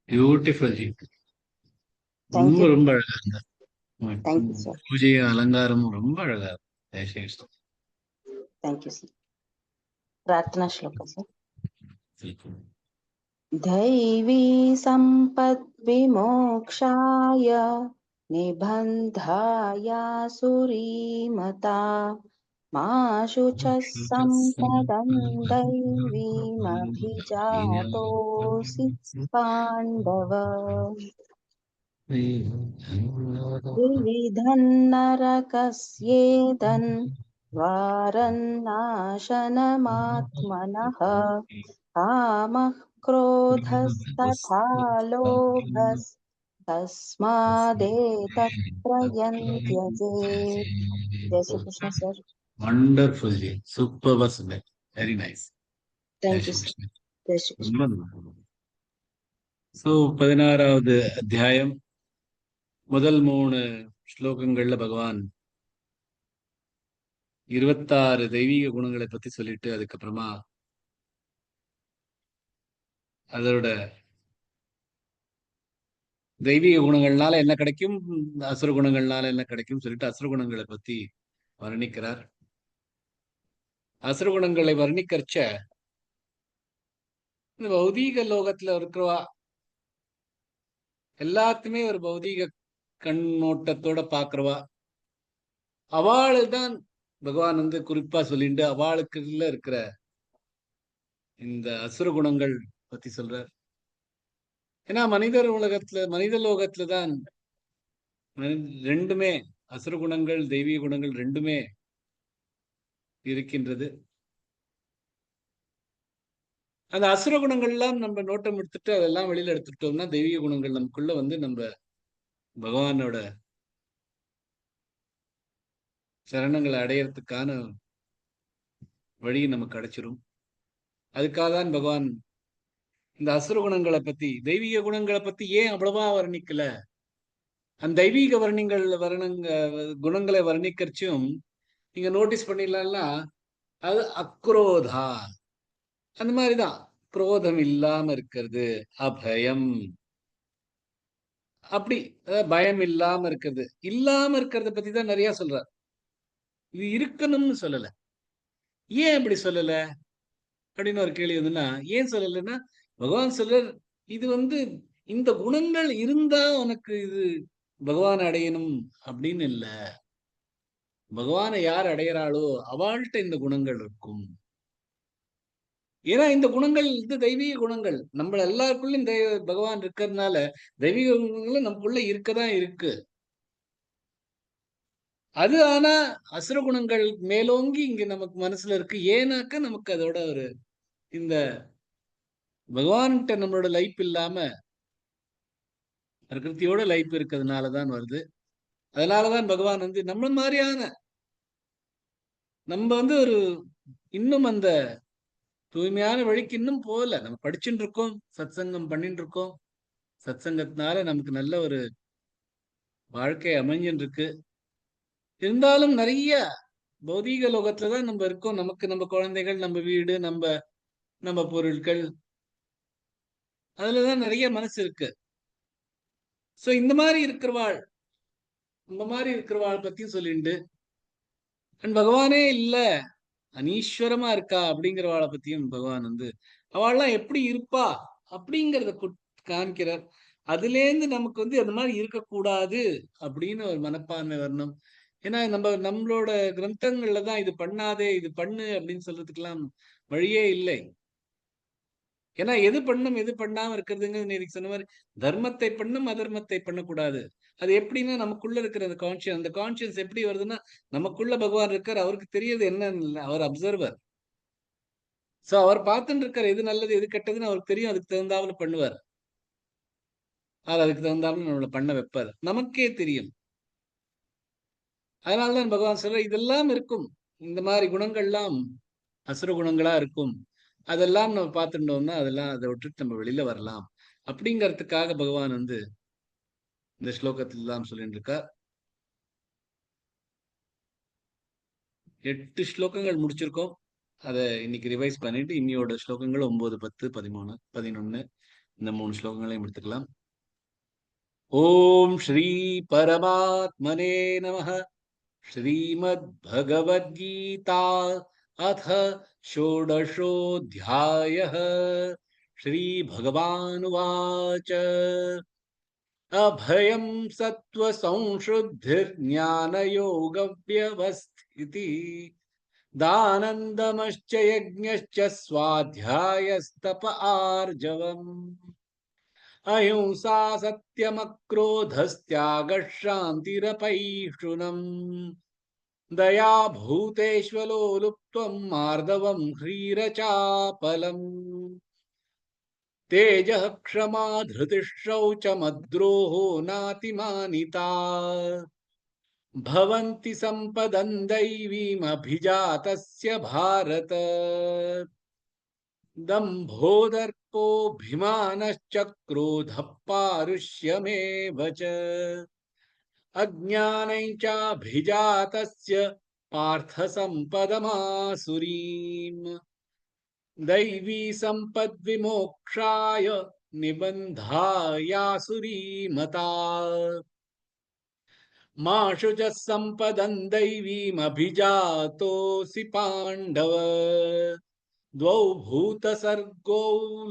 Beautiful G. Thank ரொம்ப you. ரொம்ப அழகா இருந்தா. Thank you, sir. பூஜையும் அலங்காரமும் ரொம்ப அழகா இருக்கும். Thank you, sir. प्रार्थना श्लोक sir. दैवी सम्पद्विमोक्षाय निबन्धायासुरीमता मा शुचः सम्पदं दैवीमभिजातोऽसि पाण्डव विविधन्नरकस्येदन् द्वारन्नाशनमात्मनः कामः क्रोधस्तथा लोभस्तस्मादेतत्त्रयं त्यजेत्. जय श्री कृष्ण सर. वंडरफुल जी, super very nice. Thank you sir. जय श्री कृष्ण. सो 16வது அத்தியாயம் முதல் 3 ஸ்லோகங்கள்ல பகவான் 26 தெய்வீக குணங்களை பத்தி சொல்லிட்டு அதுக்கப்புறமா அதோட தெய்வீக குணங்கள்னால என்ன கிடைக்கும், அசுர குணங்கள்னால என்ன கிடைக்கும் சொல்லிட்டு அசுர குணங்களை பத்தி வர்ணிக்கிறார். அசுர குணங்களை வர்ணிக்கிறச்ச இந்த பௌதீக லோகத்துல இருக்கிறவா எல்லாத்துமே ஒரு பௌதீக கண்ணோட்டத்தோட பாக்குறவா அவளு தான் பகவான் வந்து குறிப்பா சொல்லிட்டு அவளுக்குள்ள இருக்கிற இந்த அசுர குணங்கள் பத்தி சொல்றார். ஏன்னா மனித லோகத்துலதான் ரெண்டுமே அசுர குணங்கள் தெய்வீக குணங்கள் ரெண்டுமே இருக்கின்றது. அந்த அசுர குணங்கள்லாம் நம்ம நோட்டம் எடுத்துட்டு அதெல்லாம் வெளியில எடுத்துட்டோம்னா தெய்வீக குணங்கள் நமக்குள்ள வந்து நம்ம பகவானோட சரணங்களை அடையறதுக்கான வழி நமக்கு கிடைச்சிரும். அதுக்காக தான் பகவான் இந்த அசுர குணங்களை பத்தி தெய்வீக குணங்களை பத்தி ஏன் அவ்வளவா வர்ணிக்கல. அந்த தெய்வீக குணங்களை வர்ணிக்கிறச்சும் நீங்க நோட்டீஸ் பண்ணிடலாம்னா அது அக்ரோதா அந்த மாதிரிதான். குரோதம் இல்லாம இருக்கிறது, அபயம், அப்படி பயம் இல்லாம இருக்கிறத பத்தி தான் நிறைய சொல்றார். இது இருக்கணும்னு சொல்லல. ஏன் அப்படி சொல்லல அப்படின்னு ஒரு கேள்வி வந்துன்னா, ஏன் சொல்லலைன்னா பகவான் சொல்றார் இது வந்து இந்த குணங்கள் இருந்தா உனக்கு இது பகவான் அடையணும் அப்படின்னு இல்ல. பகவானை யார் அடையிறாளோ அவள்கிட்ட இந்த குணங்கள் இருக்கும். ஏன்னா இந்த குணங்கள் இது தெய்வீக குணங்கள் நம்ம எல்லாருக்குள்ளும் பகவான் இருக்கிறதுனால தெய்வீக குணங்களும் நமக்குள்ள இருக்கதான் இருக்கு. அது ஆனா அசுர குணங்கள் மேலோங்கி இங்க நமக்கு மனசுல இருக்கு. ஏன்னாக்க நமக்கு அதோட ஒரு இந்த பகவான்கிட்ட நம்மளோட லைஃப் இல்லாம பிரகிருத்தியோட லைஃப் இருக்கிறதுனாலதான் வருது. அதனாலதான் பகவான் வந்து நம்ம மாதிரியான நம்ம வந்து ஒரு இன்னும் அந்த தூய்மையான வழிக்கு இன்னும் போகல. நம்ம படிச்சுட்டு இருக்கோம், சத்சங்கம் பண்ணிட்டு இருக்கோம், சத்சங்கத்தினால நமக்கு நல்ல ஒரு வாழ்க்கை அமைஞ்சுன்னு இருக்கு. இருந்தாலும் நிறைய பௌதீக லோகத்துலதான் நம்ம இருக்கோம். நமக்கு நம்ம குழந்தைகள், நம்ம வீடு, நம்ம பொருட்கள், அதுலதான் நிறைய மனசு இருக்கு. சோ இந்த மாதிரி இருக்கிறவாள் பத்தியும் சொல்லிண்டு, பகவானே இல்ல அனீஸ்வரமா இருக்கா அப்படிங்கிறவாளை பத்தியும் பகவான் அவள்லாம் எப்படி இருப்பா அப்படிங்கிறத காமிக்கிறார். அதுல இருந்து நமக்கு அந்த மாதிரி இருக்கக்கூடாது அப்படின்னு ஒரு மனப்பான்மை வரணும். ஏன்னா நம்மளோட கிரந்தங்கள்ல தான் இது பண்ணாதே, இது பண்ணு அப்படின்னு சொல்றதுக்கெல்லாம் வழியே இல்லை. ஏன்னா எது பண்ணும் எது பண்ணாம இருக்கிறதுங்க நீங்க சொன்ன மாதிரி தர்மத்தை பண்ணும் அதர்மத்தை பண்ணக்கூடாது. அது எப்படின்னா நமக்குள்ள இருக்கிற அந்த கான்சியன்ஸ் எப்படி வருதுன்னா, நமக்குள்ள பகவான் இருக்கார், அவருக்கு தெரியுது என்னன்னு இல்லை, அவர் அப்சர்வர். சோ அவர் பார்த்துட்டு இருக்காரு எது நல்லது எது கெட்டதுன்னு அவருக்கு தெரியும், அதுக்கு தகுந்தாப்புல பண்ணுவார். அதுக்கு தகுந்தாப்புல நம்மளை பண்ண வைப்பார், நமக்கே தெரியும். அதனாலதான் பகவான் சொல்ற இதெல்லாம் இருக்கும், இந்த மாதிரி குணங்கள்லாம் அசுர குணங்களா இருக்கும், அதெல்லாம் நம்ம பார்த்துட்டோம்னா அதெல்லாம் அதை விட்டுட்டு நம்ம வெளியில வரலாம் அப்படிங்கறதுக்காக பகவான் இந்த ஸ்லோகத்தில் தான் சொல்லிட்டு இருக்கார். 8 ஸ்லோகங்கள் முடிச்சிருக்கோம். அதை இன்னைக்கு ரிவைஸ் பண்ணிட்டு இன்னியோட ஸ்லோகங்கள் 9, 10, 13, 11 இந்த 3 ஸ்லோகங்களையும் எடுத்துக்கலாம். ஓம் ஸ்ரீ பரமாத்மனே நமः. श्रीमद्भगवद्गीता अथ षोडशोऽध्यायः. श्रीभगवानुवाच अभयं सत्त्वसंशुद्धिर्ज्ञानयोगव्यवस्थितिः दानन्दमश्च यज्ञश्च स्वाध्यायस्तप आर्जवम् अहिंसा सत्यमक्रोधस्त्यागः शान्तिरपैशुनम् दया भूतेष्वलोलुप्त्वं मार्दवं ह्रीरचापलम् तेजः क्षमा धृतिः शौचमद्रोहो नातिमानिता भवन्ति सम्पदन् दैवीमभिजातस्य भारत दम्भो दर्पोऽभिमानश्च क्रोधः पारुष्यमेव च अज्ञानं चाभिजातस्य पार्थसम्पदमासुरीम् दैवी सम्पद्विमोक्षाय निबन्धायासुरीमता मा शुचः सम्पदं दैवीमभिजातोऽसि पाण्डव द्वौ भूतसर्गौ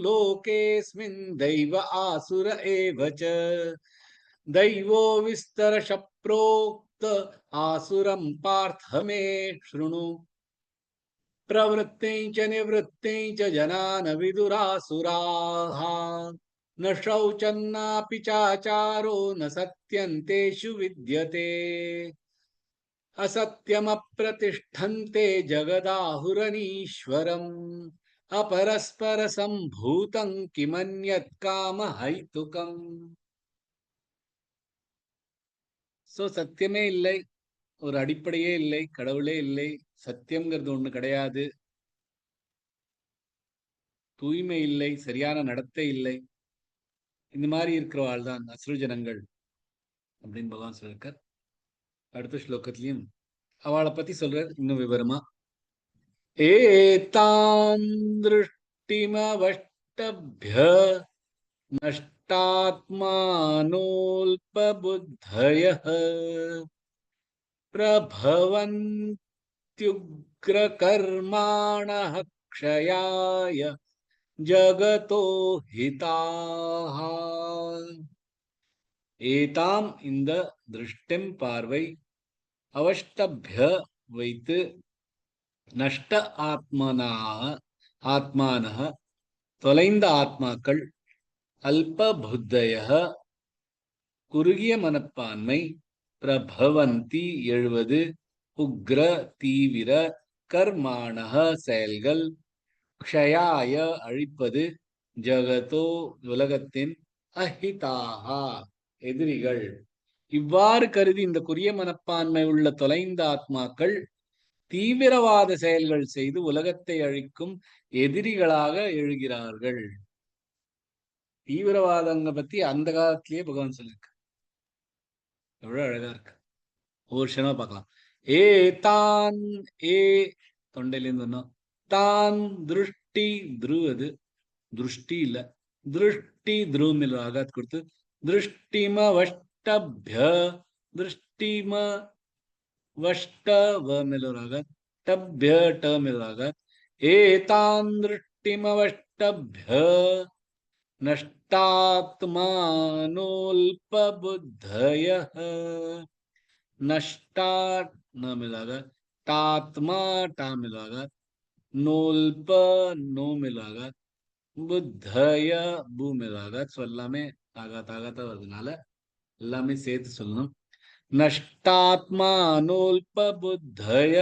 लोकेऽस्मिन् दैव आसुर एव च दैवो विस्तरश प्रोक्त आसुरं पार्थ मे शृणु प्रवृत्तिं च निवृत्तिं च जनान विदुरासुराः न शौचन्नापि चाचारो न सत्यन्तेषु विद्यते असत्यमप्रतिष्ठन्ते जगदाहुरनीश्वरम् अपरस्परसम्भूतं किमन्यत् कामहैतुकम्. சோ சத்தியமே இல்லை, ஒரு அடிப்படையே இல்லை, கடவுளே இல்லை, சத்தியம்ங்கிறது ஒண்ணு கிடையாது, தூய்மை இல்லை, சரியான நடத்தை இல்லை, இந்த மாதிரி இருக்கிறவாள் தான் அசுரஜனங்கள் அப்படின்னு பகவான் சொல்லிருக்கார். அடுத்த ஸ்லோகத்திலையும் அவளை பத்தி சொல்றார் இன்னும் விவரமா. ஏதாம் திருஷ்டிமவஷ்டப்ய நஷ்டாத்மானோல்பபுத்தயः பிரபவந்த்யுக்ரகர்மாணः க்ஷயாய ஜகதோ ஹிதாः. ஏதாம் இந்த திருஷ்டிம் பார்வை, அவஷ்டப்ய வைத்து, நஷ்ட ஆத்மானः தொலைந்த ஆத்மாக்கள், அல்ப புத்தய குறுகிய மனப்பான்மை, பிரபவந்தி எழுவது, உக்ர தீவிர, கர்மாணः செயல்கள், க்ஷயாய அழிப்பது, ஜகதோ உலகத்தின், அஹிதாஹா எதிரிகள். இவ்வாறு கருதி இந்த குறுகிய மனப்பான்மை உள்ள தொலைந்த ஆத்மாக்கள் தீவிரவாத செயல்கள் செய்து உலகத்தை அழிக்கும் எதிரிகளாக எழுகிறார்கள். தீவிரவாதங்க பத்தி அந்த காலத்திலேயே பகவான் சொல்லியிருக்கு. எவ்வளவு அழகா இருக்கு. ஒவ்வொரு விஷயமா பார்க்கலாம். ஏ தான் ஏ தொண்டையிலேருந்து வரணும். தான் திருஷ்டி துருவது दृष्टि இல்ல दृष्टि ध्रुव मिल आघात கொடுத்து दृष्टिम वष्टभ्य दृष्टिम वष्टव मिल आघात टभ्य ट मिल आघात एतान दृष्टिम वष्टभ्य नष्टात्मानोल्पबुद्धयः नष्टा न मिलागा तात्मा टा मिलागा नोल्प नो मिलागा புத்தய பூமியாக சொல்லாமே ஆகாத வருதுனால எல்லாமே சேர்த்து சொல்லணும். நஷ்டாத்மானோல்பபுத்தய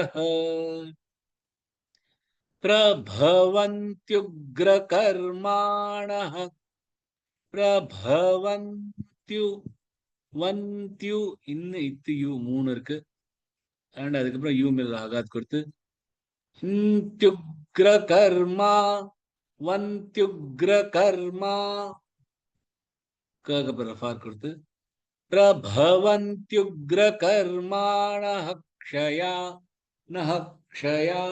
பிரபவந்த்யுக்ர கர்மாணः பிரபவந்த்யு வந்த்யு இன்னும் இத்து யூ 3 இருக்கு. அண்ட் அதுக்கப்புறம் யூ மேல் ஆகாத் கொடுத்து இந்த்யுக்ர கர்மா வந்த்யுக்ர கர்மா கப்புறம் கொடுத்து பிரபவந்த்யுக்ர கர்மாணः க்ஷயா நஹ க்ஷயா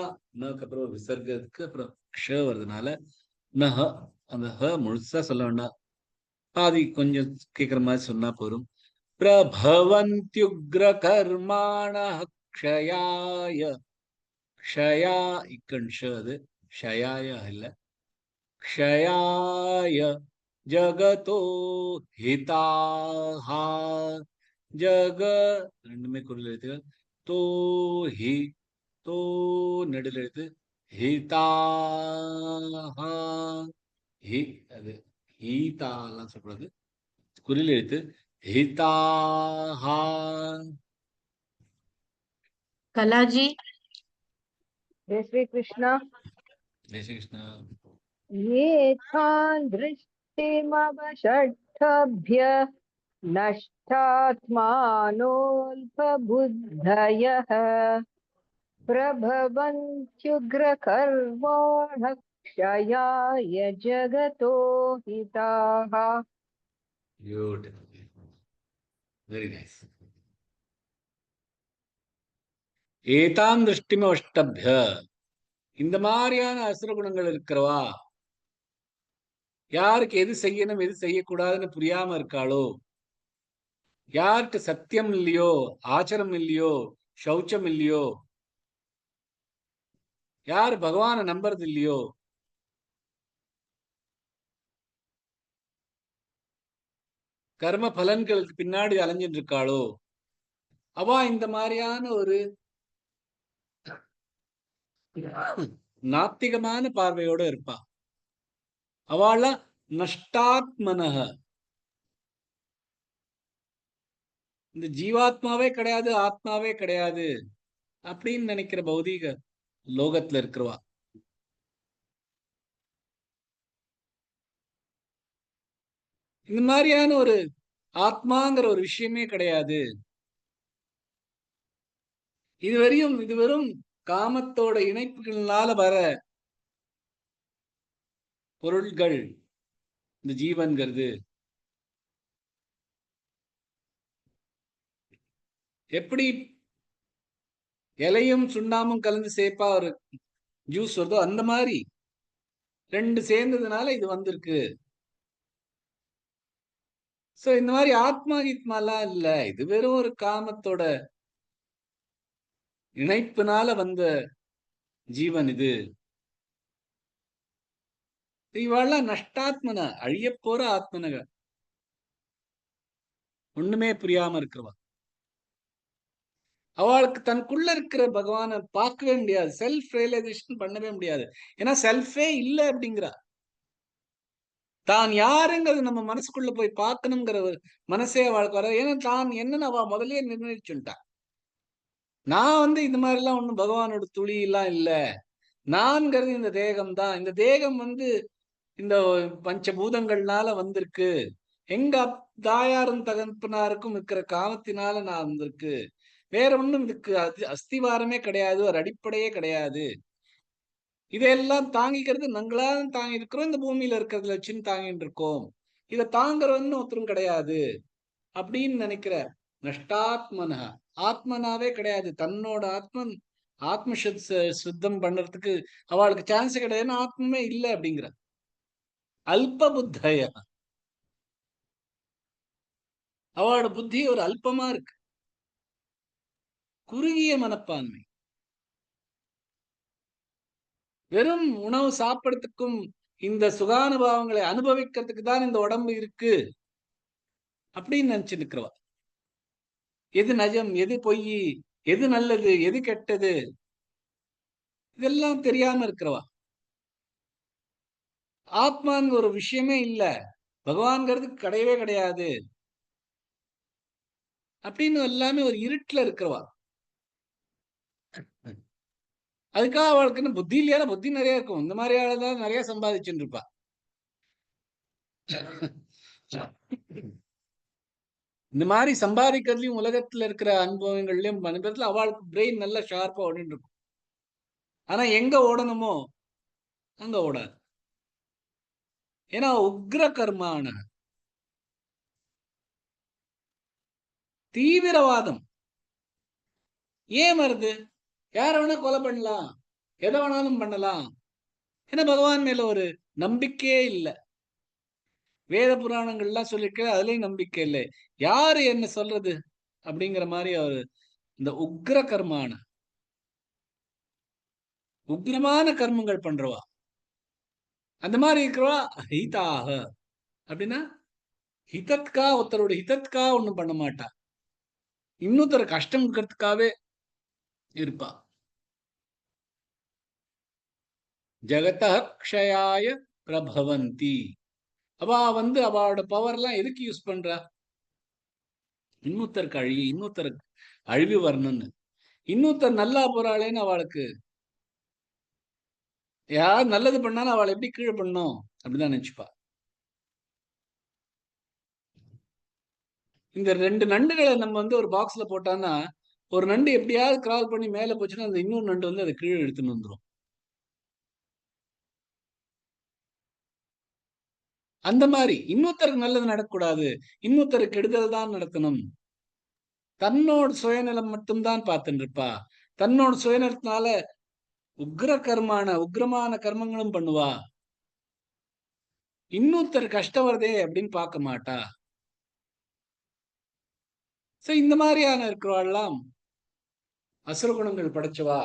நக்கு அப்புறம் விசர்க்கத்துக்கு அப்புறம் க்ஷ வருதுனால நஹ அந்த ஹ முழுசா சொல்ல வேண்டாம், பாதி கொஞ்சம் கேட்குற மாதிரி சொன்னா போதும். பிரபவந்த்யுக்ர கர்மாணः க்ஷயாய க்ஷயா இக்கண் ஷ அது க்ஷயாய இல்ல க்ஷயாய ஜகதோ ஹிதாஹா ஜக ரெண்டுமே குரல் எழுத்துகள். தோ ஹி தோ நெடில் எழுத்து ஹிதாஹா ஹி அது ஹீதாலாம் சொல்லக்கூடாது, குரில் எழுத்து ஹிதாஹா. कलाजी जय श्री कृष्ण। जय श्री कृष्ण. ये तान् दृष्टिमवषट्भ्य नष्टात्मानोऽल्पबुद्धयः प्रभवन्त्युग्रकर्माणः क्षयाय जगतो हिताः. Beautiful. Very nice. ஏதான் திருஷ்டிம அஷ்டபிய இந்த மாதிரியான அசுர குணங்கள் இருக்கிறவா யாருக்கு எது செய்யணும் எது செய்யக்கூடாதுன்னு புரியாம இருக்காளோ, யாருக்கு சத்தியம் இல்லையோ ஆச்சரம் இல்லையோ சௌச்சம் இல்லையோ, யார் பகவானை நம்புறது இல்லையோ, கர்ம பலன்களுக்கு பின்னாடி அலைஞ்சிட்டு இருக்காளோ, அவ இந்த மாதிரியான ஒரு நாத்திகமான பார்வையோட இருப்பா. அவள நஷ்டாத்மனக இந்த ஜீவாத்மாவே கிடையாது ஆத்மாவே கிடையாது அப்படின்னு நினைக்கிற பௌதீக லோகத்துல இருக்கிறவா. இந்த மாதிரியான ஒரு ஆத்மாங்கிற ஒரு விஷயமே கிடையாது, இது வெறும் காமத்தோட இணைப்புகளால வர பொருள்கள் இந்த ஜீவன்கிறது. எப்படி இலையும் சுண்ணாமும் கலந்து சேப்பா ஒரு ஜூஸ் வருதோ அந்த மாதிரி ரெண்டு சேர்ந்ததுனால இது வந்திருக்கு. சோ இந்த மாதிரி ஆத்மா கீத்மாலாம் இல்ல, இது வெறும் ஒரு காமத்தோட இணைப்புனால வந்த ஜீவன் இது. இவெல்லாம் நஷ்டாத்மன அழிய போற ஆத்மனக ஒண்ணுமே புரியாம இருக்கிறவா. அவளுக்கு தனக்குள்ள இருக்கிற பகவானை பார்க்கவே முடியாது, செல்ஃப் ரியலைசேஷன் பண்ணவே முடியாது. ஏன்னா செல்ஃபே இல்லை அப்படிங்கிறா. தான் யாருங்கிறது நம்ம மனசுக்குள்ள போய் பார்க்கணுங்கிற மனசே அவளுக்கு வர. ஏன்னா தான் என்னன்னு அவ முதலே நிர்ணயிச்சுட்டா. நான் இந்த மாதிரி எல்லாம் ஒண்ணும் பகவானோட துளி எல்லாம் இல்ல, நான்கிறது இந்த தேகம் தான். இந்த தேகம் இந்த பஞ்சபூதங்கள்னால வந்திருக்கு. எங்க தாயாரும் தகப்பனாருக்கும் இருக்கிற காமத்தினால நான் வந்திருக்கு. வேற ஒண்ணும் இதுக்கு அஸ்திவாரமே கிடையாது, ஒரு அடிப்படையே கிடையாது. இதெல்லாம் தாங்கிக்கிறது நாங்களாம் தாங்கி இருக்கிறோம், இந்த பூமியில இருக்கிறதுல வச்சுன்னு தாங்கிட்டு இருக்கோம். இதை தாங்குறவன்னு ஒருத்தரும் கிடையாது அப்படின்னு நினைக்கிற நஷ்டாத்மனா, ஆத்மனாவே கிடையாது, தன்னோட ஆத்ம சுத்தம் பண்றதுக்கு அவளுக்கு சான்ஸ் கிடையாதுன்னு ஆத்மமே இல்லை அப்படிங்கிற அல்ப புத்தய, அவளோட புத்தி ஒரு அல்பமா இருக்கு, குறுகிய மனப்பான்மை. வெறும் உணவு சாப்பிடறதுக்கும் இந்த சுகானுபாவங்களை அனுபவிக்கிறதுக்கு தான் இந்த உடம்பு இருக்கு அப்படின்னு நினைச்சு நிக்கிறவா. எது நஜம், எது பொய், எது நல்லது, எது கெட்டது, இதெல்லாம் தெரியாம இருக்கிறவா. ஆத்மான்னு ஒரு விஷயமே இல்ல, பகவான்கிறது கிடையவே கிடையாது அப்படின்னு எல்லாமே ஒரு இருட்டுல இருக்கிறவா. அதுக்காக அவளுக்குன்னு புத்தி இல்லையா? புத்தி நிறைய இருக்கும். இந்த மாதிரி ஆளுதான் நிறைய சம்பாதிச்சுட்டு இருப்பா. இந்த மாதிரி சம்பாதிக்கிறதுலயும் உலகத்துல இருக்கிற அனுபவங்கள்லயும் அனுபவத்துல அவளுக்கு பிரெயின் நல்லா ஷார்ப்பா ஓடிட்டு இருக்கும். ஆனா எங்க ஓடணுமோ அங்க ஓடாது. ஏன்னா உக்ர கர்மான, தீவிரவாதம். ஏன் வருது? யார வேணா கொலை பண்ணலாம், எதை வேணாலும் பண்ணலாம். ஏன்னா பகவான் மேல ஒரு நம்பிக்கையே இல்லை. வேத புராணங்கள்லாம் சொல்லிருக்க, அதுலயும் நம்பிக்கை இல்லை. யாரு என்ன சொல்றது அப்படிங்கிற மாதிரி அவரு இந்த உக்ர கர்மான, உக்ரமான கர்மங்கள் பண்றவா. அந்த மாதிரி இருக்கிறவா ஹிதாக அப்படின்னா ஹிதத்கா, ஒருத்தரோட ஹிதத்கா ஒண்ணும் பண்ண மாட்டா, இன்னொருத்தர கஷ்டம் இருக்கிறதுக்காகவே இருப்பா. ஜகத க்ஷயாய பிரபவந்தி. அவ அவளோட பவர் எல்லாம் எதுக்கு யூஸ் பண்றா? இன்னொருத்தருக்கு இன்னொருத்தருக்கு அழிவு வரணும்னு. இன்னொருத்தர் நல்லா போறாளேன்னு அவளுக்கு, யார் நல்லது பண்ணாலும் அவளை எப்படி கீழே பண்ணும் அப்படிதான் நினைச்சுப்பா. இந்த 2 நண்டுகளை நம்ம ஒரு பாக்ஸ்ல போட்டான்னா, ஒரு நண்டு எப்படியாவது கிரால் பண்ணி மேல போச்சுன்னா அந்த இன்னொரு நண்டு அதை கீழே எடுத்துன்னு வந்துடும். அந்த மாதிரி இன்னொருத்தருக்கு நல்லது நடக்கக்கூடாது, இன்னொருத்தருக்கு கெடுதல் தான் நடக்கணும். தன்னோட சுயநலம் மட்டும்தான் பார்த்துட்டு இருப்பா. தன்னோட சுயநலத்தினால உக்ரமான கர்மங்களும் பண்ணுவா. இன்னொருத்தர் கஷ்டம் வருதே அப்படின்னு பார்க்க மாட்டா. இந்த மாதிரியான இருக்கிறவாள்லாம் அசுர குணங்கள் படைச்சவா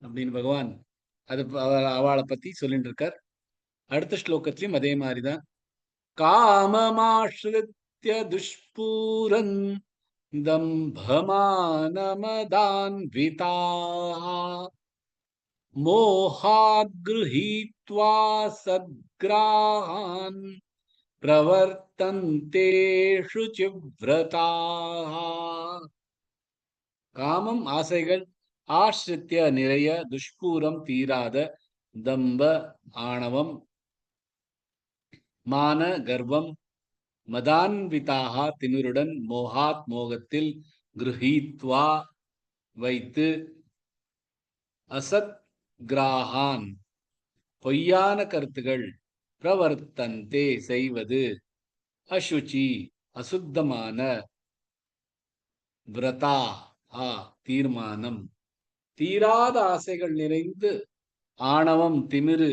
அப்படின்னு பகவான் அது அவளை பத்தி சொல்லிட்டு இருக்கார். அடுத்த ஸ்லோகத்திலும் அதே மாதிரிதான். காமமாஸ்ருத்ய துஷ்பூரன் தம்பமானமதான்விதாः மோஹாத் க்ருஹீத்வா சத்க்ராஹான் பிரவர்த்தந்தே சுசிவ்ரதாः. காமம் ஆசைகள், ஆஸ்ரித்ய நிறைய, துஷ்பூரம் தீராத, தம்ப ஆணவம், மான கர்வம், மதான்விதாக திமிருடன், மோகாத் மோகத்தில், கிருஹீத்வா வைத்து, அசத் கிராஹான் பொய்யான கருத்துகள், பிரவர்த்தந்தே செய்வது, அசுச்சி அசுத்தமான, விரதா தீர்மானம், தீராத ஆசைகள் நிறைந்து, ஆணவம் திமிரு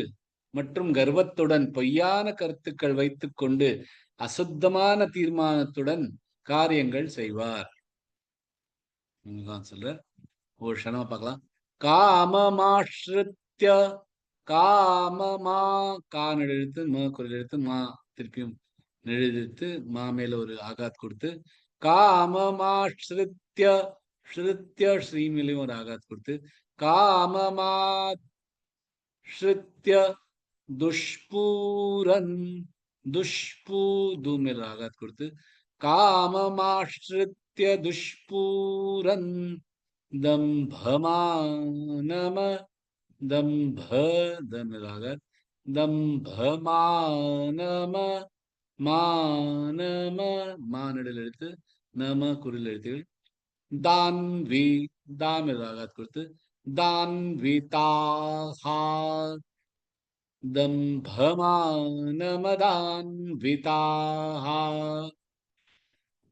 மற்றும் கர்வத்துடன் பொய்யான கருத்துக்கள் வைத்துக் கொண்டு அசுத்தமான தீர்மானத்துடன் காரியங்கள் செய்வார். சொல்ற ஒரு க்ஷணமா பார்க்கலாம். காமமாஸ்ருத்ய, காமமா, கா நெழுத்து, ம குரல் எழுத்து, மா திருப்பியும் நெழுத்து, மா மேல ஒரு ஆகாத் கொடுத்து, காமமாஸ்ருத்ய, ஸ்ருத்ய ஸ்ரீ மேலையும் ஒரு ஆகாத் கொடுத்து, காமமா ஸ்ருத்ய துஷ்பூரன், துஷ்பூ தூ மேல ஆகாத் கொடுத்து, காமமாஸ்ருத்ய துஷ்பூரன் தம்பமானம, தம்ப தம்பமானம மானம, மானடில் எழுத்து, நம குரில் எழுத்துகள், தான்வி தாமில் ஆகாத் கொடுத்து, தான்விதாஹா दम्भमानमदान्विताः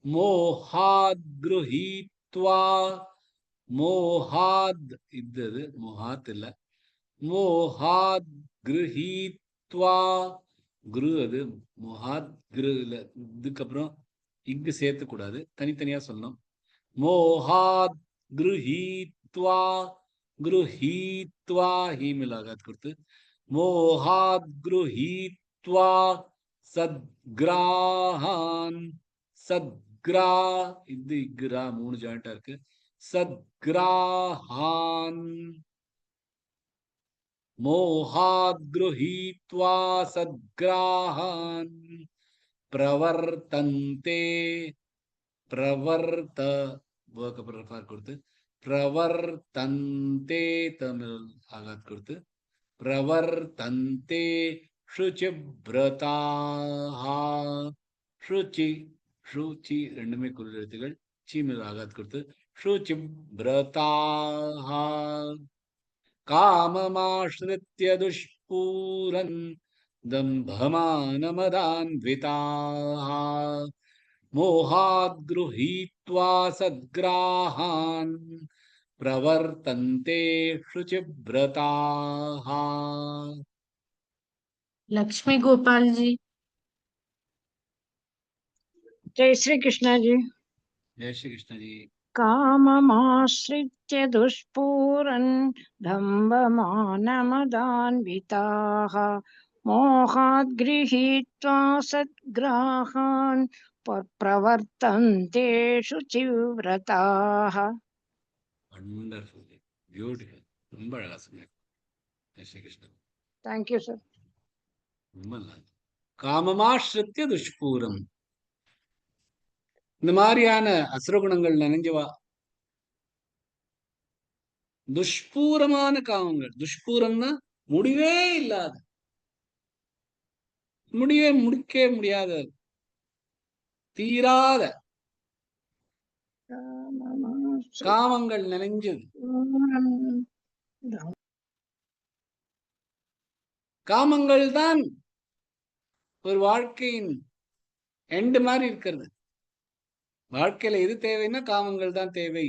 मोहाद् गृहीत्वा मोहाद् इद्दது मोहात् இல்ல मोहाद् गृहीत्वा குரு அது मोहाद् குரு இல்ல இதுக்கு அப்புறம் இங்கு சேர்த்து கூடாது தனித்தனியா சொல்லணும் मोहाद् गृहीत्वा गृहीत्वा ही मिलागात கொடுத்து मोहाद् गृहीत्वा सद्ग्राहान् सद्ग्रा இது இக்ரா மூணு ஜாயிண்டா இருக்கு सद्ग्राहान् मोहाद् गृहीत्वा सद्ग्राहान् प्रवर्तन्ते प्रवर्त वर्क प्रफार கொடுத்து प्रवर्तन्ते தமிழ் ஆகாத் கொடுத்து प्रवर्तन्ते शुचिव्रताः शुचि शुचि ரெண்டுமே குரில் எழுத்துக்கள் சீமில் ஆகாத் கொடுத்து शुचिव्रताः काममाश्रित्य दुष्पूरन् दम्भमानमदान्विताः मोहाद् गृहीत्वा सद्ग्राहान् प्रवर्तन्ते शुचिव्रताः लक्ष्मी गोपाल जी। जय श्री कृष्ण जी। जय श्री कृष्ण जी। काममाश्रित्य दुष्पूरन् दम्भमानमदान्विताः मोहाद् गृहीत्वा सद्ग्राहान् प्रवर्तन्ते शुचिव्रताः। वंडरफुल, ब्यूटीफुल, ரொம்ப அழகா சொன்னீங்க. जय Shri Krishna. Thank you sir. ரொம்ப நல்லா. காமமாஸ்ரித்ய துஷ்பூரம், இந்த மாதிரியான அசுரகுணங்கள் நினைஞ்சவா, துஷ்பூரமான காமங்கள், துஷ்பூரம்னா முடிவே இல்லாத, முடிக்கவே முடியாத, தீராத காமங்கள் நினைஞ்சது. காமங்கள் தான் ஒரு வாழ்க்கையின் எண்டு மாதிரி இருக்கிறது. வாழ்க்கையில எது தேவைன்னா காமங்கள் தான் தேவை.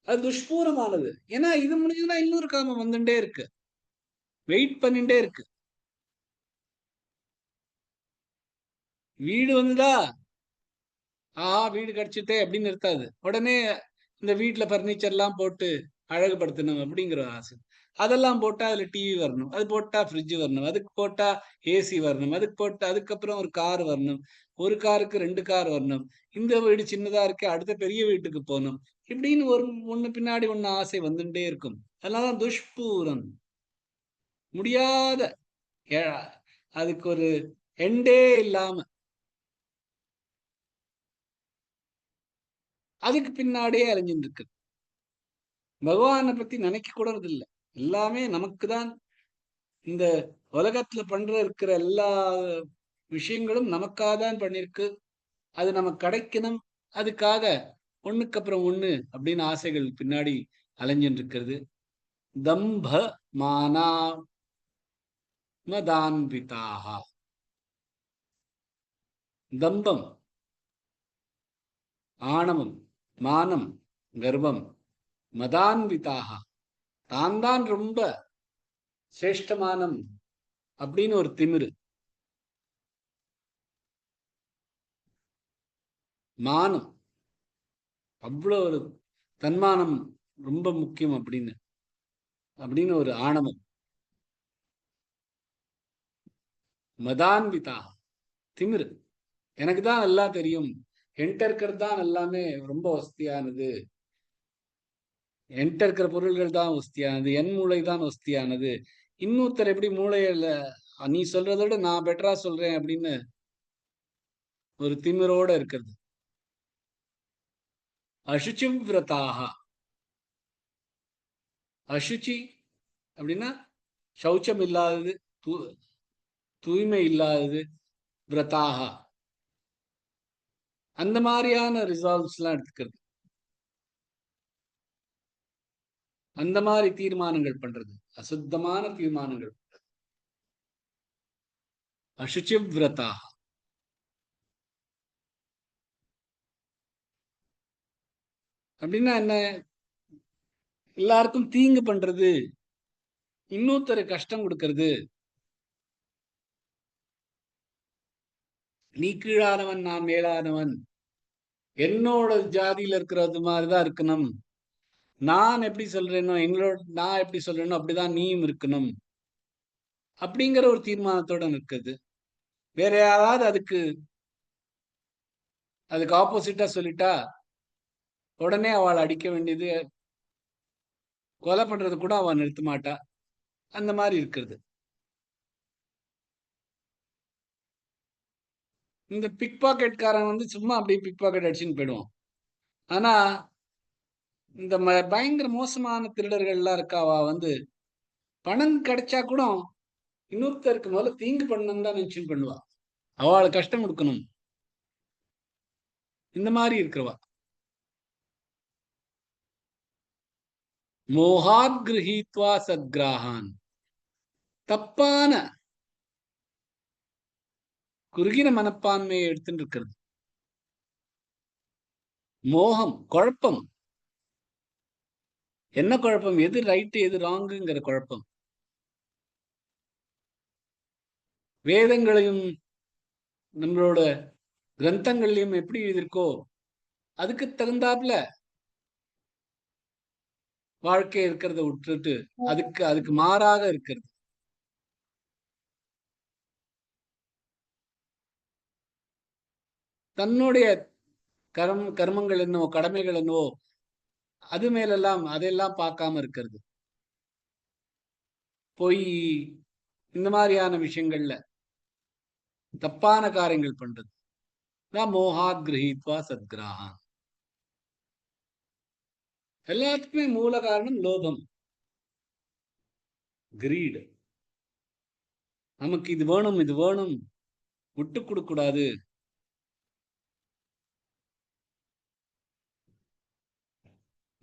அது துஷ்பூரமானது. ஏன்னா இது முடிஞ்சதுன்னா இன்னொரு காமம் வந்துட்டே இருக்கு, வெயிட் பண்ணிட்டே இருக்கு. வீடு வந்துதா, வீடு கிடைச்சிட்டே அப்படின்னு இருக்காது. உடனே இந்த வீட்டுல பர்னிச்சர் எல்லாம் போட்டு அழகுபடுத்தணும் அப்படிங்கிற ஆசை. அதெல்லாம் போட்டா அதுல டிவி வரணும், அது போட்டா ஃப்ரிட்ஜ் வரணும், அதுக்கு போட்டா ஏசி வரணும், அதுக்கு போட்டா அதுக்கப்புறம் ஒரு கார் வரணும், ஒரு காருக்கு 2 கார் வரணும், இந்த வீடு சின்னதா இருக்கு அடுத்த பெரிய வீட்டுக்கு போகணும், இப்படின்னு ஒண்ணு பின்னாடி ஒண்ணு ஆசை வந்துட்டே இருக்கும். அதனாலதான் துஷ்பூரம், முடியாத, அதுக்கு ஒரு எண்டே இல்லாம, அதுக்கு பின்னாடியே அலைஞ்சிட்டு இருக்கு. பகவானை பத்தி நினைக்க கூட இல்லை. எல்லாமே நமக்கு தான். இந்த உலகத்துல இருக்கிற எல்லா விஷயங்களும் நமக்காக தான் பண்ணிருக்கு. அது நமக்கு கிடைக்கணும், அதுக்காக ஒண்ணுக்கு அப்புறம் ஒண்ணு அப்படின்னு ஆசைகள் பின்னாடி அலைஞ்சிட்டு இருக்கிறது. தம்ப மானா மதான்விதாக, தம்பம், ஆணவம், மானம், கர்வம், மதான்விதாக, தான் தான் ரொம்ப சிரேஷ்டமானம் அப்படின்னு ஒரு திமிரு, மானம், அவ்வளவு ஒரு தன்மானம் ரொம்ப முக்கியம் அப்படின்னு ஒரு ஆணவம், மதான்விதா, திமிரு, எனக்கு தான் எல்லாம் தெரியும், என்கிட்ட இருக்கிறது தான் எல்லாமே ரொம்ப வசதியானது, என்கிட்ட இருக்கிற பொருள்கள் தான் வசதியானது, என் மூளை தான் வசதியானது, இன்னொருத்தர் எப்படி மூளையில நீ சொல்றதை விட நான் பெட்டரா சொல்றேன் அப்படின்னு ஒரு திமிரோட இருக்கிறது. அசுச்சி விரதாக, அசுச்சி அப்படின்னா சௌச்சம் இல்லாதது, தூய்மை இல்லாதது, விரதாக, அந்த மாதிரியான ரிசால்வ்ஸ் எல்லாம் எடுத்துக்கிறது, அந்த மாதிரி தீர்மானங்கள் பண்றது, அசுத்தமான தீர்மானங்கள். அசுச்சிவிரதா. அப்படின்னா என்ன? எல்லாருக்கும் தீங்கு பண்றது, இன்னொருத்தரு கஷ்டம் கொடுக்கறது, நீ கீழானவன் நான் மேலானவன், என்னோட ஜாதியில இருக்கிறது மாதிரிதான் இருக்கணும், நான் எப்படி சொல்றேனோ நான் எப்படி சொல்றேனோ அப்படிதான் நீயும் இருக்கணும் அப்படிங்கிற ஒரு தீர்மானத்தோட இருக்குது. வேற யாராவது அதுக்கு ஆப்போசிட்டா சொல்லிட்டா உடனே அவளை அடிக்க வேண்டியது, கொலை பண்றது கூட அவன் நிறுத்த மாட்டா. அந்த மாதிரி இருக்கிறது. இந்த பிக் பாக்கெட்காரன் வந்து சும்மா அப்படியே பிக் பாக்கெட் அடிச்சுன்னு போயிடுவான். ஆனா இந்த பயங்கர மோசமான திருடர்கள்லாம் இருக்காவா வந்து பணம் கிடைச்சா கூட இன்னொருத்தருக்கு முதல்ல தீங்கு பண்ணணும் தான் நினைச்சு பண்ணுவா. அவளுக்கு கஷ்டம் கொடுக்கணும். இந்த மாதிரி இருக்கிறவா. மோகாத் கிரஹீத்வா சத்கிராஹான், தப்பான குறுகின மனப்பான்மையை எடுத்துட்டு இருக்கிறது. மோகம், குழப்பம். என்ன குழப்பம்? எது ரைட்டு எது ராங்குங்கிற குழப்பம். வேதங்களையும் நம்மளோட கிரந்தங்கள்லயும் எப்படி இருக்கோ அதுக்கு தகுந்தாப்புல வாழ்க்கை இருக்கிறத விட்டுட்டு அதுக்கு மாறாக இருக்கிறது. தன்னுடைய கர்மங்கள் என்னவோ கடமைகள் என்னவோ அது மேலெல்லாம் அதையெல்லாம் பார்க்காம இருக்கிறது. பொய், இந்த மாதிரியான விஷயங்கள்ல தப்பான காரியங்கள் பண்றது மோகாத் கிரஹீத்வா சத்கிராஹான். எல்லாத்துக்குமே மூல காரணம் லோபம், கிரீடு. நமக்கு இது வேணும் இது வேணும், விட்டு கொடுக்க கூடாது.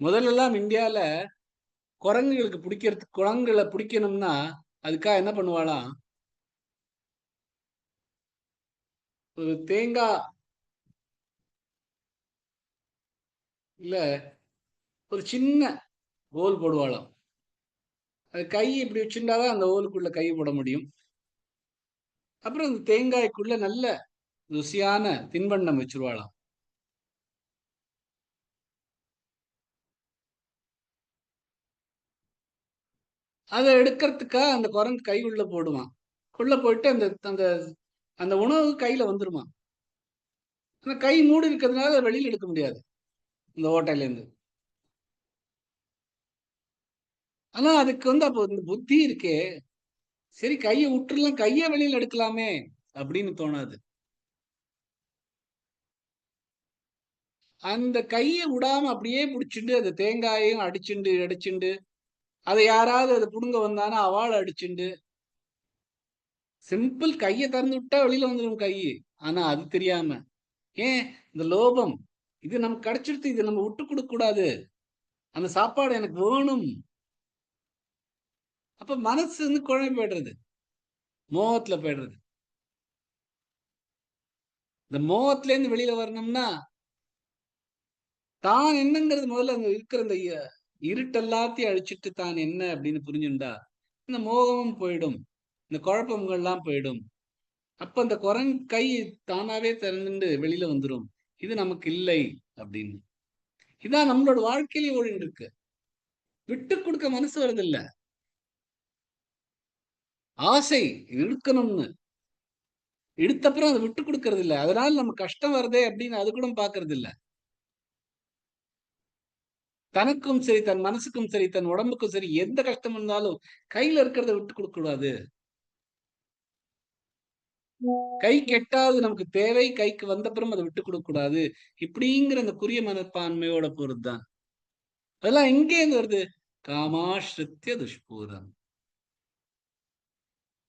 முதல்லலாம் இந்தியால குரங்குகளை பிடிக்கணும்னா அதுக்காக என்ன பண்ணுவாளாம், ஒரு தேங்காய் இல்ல ஒரு சின்ன ஹோல் போடுவாளாம். அது கை இப்படி வச்சுட்டாதான் அந்த ஹோலுக்குள்ள கை போட முடியும். அப்புறம் அந்த தேங்காய்க்குள்ள நல்ல ருசியான தின்பண்டம் வச்சிருவாளாம். அதை எடுக்கிறதுக்காக அந்த குரங்கு கை உள்ள போடுவான். உள்ள போயிட்டு அந்த அந்த அந்த உணவு கையில வந்துருமா. ஆனா கை மூடி இருக்கிறதுனால வெளியில எடுக்க முடியாது இந்த ஓட்டையில இருந்து. ஆனா அதுக்கு வந்து அப்போ இந்த புத்தி இருக்கே, சரி கையை விட்டுறலாம், கையை வெளியில எடுக்கலாமே அப்படின்னு தோணாது. அந்த கையை விடாம அப்படியே பிடிச்சிட்டு அந்த தேங்காயையும் அடிச்சுண்டு அதை யாராவது அதை புடுங்க வந்தானா அவளை அடிச்சுண்டு, சிம்பிள் கையை திறந்து விட்டா வெளியில வந்துடும் கை. ஆனா அது தெரியாம, ஏன் இந்த லோபம், இது நமக்கு கிடைச்சிருத்து, இது நம்ம விட்டு கொடுக்க கூடாது, அந்த சாப்பாடு எனக்கு வேணும். அப்ப மனசு வந்து குழம்பு போயிடுறது, மோகத்துல போயிடுறது. இந்த மோகத்துல இருந்து வெளியில வரணும்னா தான் என்னங்கிறது முதல்ல அங்க இருக்கிற இந்த இருட்டெல்லாத்தையும் அழிச்சிட்டு தான் என்ன அப்படின்னு புரிஞ்சுண்டா இந்த மோகமும் போயிடும், இந்த குழப்பங்கள்லாம் போயிடும். அப்ப அந்த குரங்கு கை தானாவே திறந்துட்டு வெளியில வந்துடும், இது நமக்கு இல்லை அப்படின்னு. இதான் நம்மளோட வாழ்க்கையிலேயே ஓடிட்டு இருக்கு. விட்டு கொடுக்க மனசு வருதில்ல. ஆசை இழுக்கணும்னு எடுத்தப்புறம் அதை விட்டு கொடுக்கறது இல்லை. அதனால நம்ம கஷ்டம் வருதே அப்படின்னு அது கூட பாக்குறது இல்லை. தனக்கும் சரி, தன் மனசுக்கும் சரி, தன் உடம்புக்கும் சரி, எந்த கஷ்டம் இருந்தாலும் கையில இருக்கிறத விட்டு கொடுக்க கூடாது. கை கெட்டாது நமக்கு தேவை, கைக்கு வந்தப்புறம் அதை விட்டு கொடுக்க கூடாது. இப்படிங்கிற அந்த குறிய மனப்பான்மையோட போறதுதான். அதெல்லாம் எங்கே இருந்து வருது? காமாஸ்ருத்திய துஷ்பூரம்.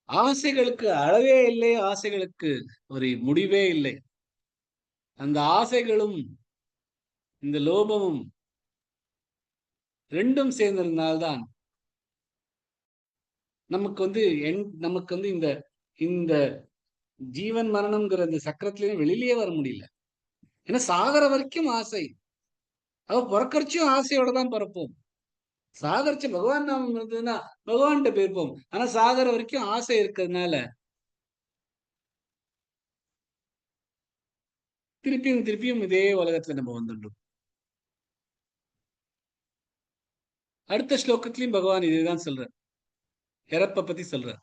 ஆசைகளுக்கு அளவே இல்லை, ஆசைகளுக்கு ஒரு முடிவே இல்லை. அந்த ஆசைகளும் இந்த லோபமும் ரெண்டும் சேர்ந்திருந்தால்தான் நமக்கு வந்து இந்த இந்த ஜீவன் மரணம்ங்கிற அந்த சக்கரத்திலயும் வெளியிலேயே வர முடியல. ஏன்னா சாகர வரைக்கும் ஆசை. அவ பிறக்கறச்சும் ஆசையோட தான் பிறப்போம். சாகரிச்ச பகவான் நாமம் இருந்ததுன்னா பகவான்கிட்ட போயிருப்போம். ஆனா சாகர வரைக்கும் ஆசை இருக்கிறதுனால திருப்பியும் திருப்பியும் இதே உலகத்துல நம்ம வந்துட்டோம். அடுத்த ஸ்லோகத்திலையும் பகவான் இதுதான் சொல்றார். இறப்ப பத்தி சொல்றார்.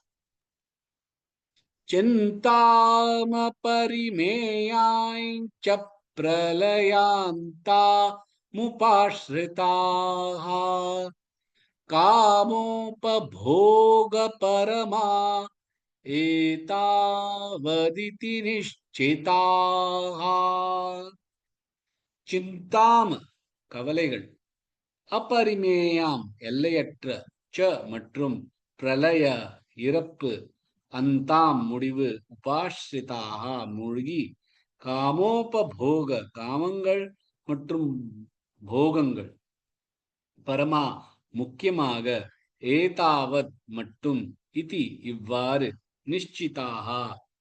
சிந்தாம பரிமேயாஞ்ச பிரலயாந்தா முபாஸ்ரிதாஹ காமோபபோக பரமா ஏதாவதிதி நிஷ்சிதாஹ. சிந்தாம கவலைகள், அப்பரிமேயாம் எல்லையற்ற, ச மற்றும் பிரளய இறப்பு, அந்தாம் முடிவு, உபாஸ்ரிதாக மூழ்கி, காமோபபோக காமங்கள் மற்றும் போகங்கள், பரமா முக்கியமாக, ஏதாவத் மட்டும், இதி இவ்வாறு, நிஷ்சிதாக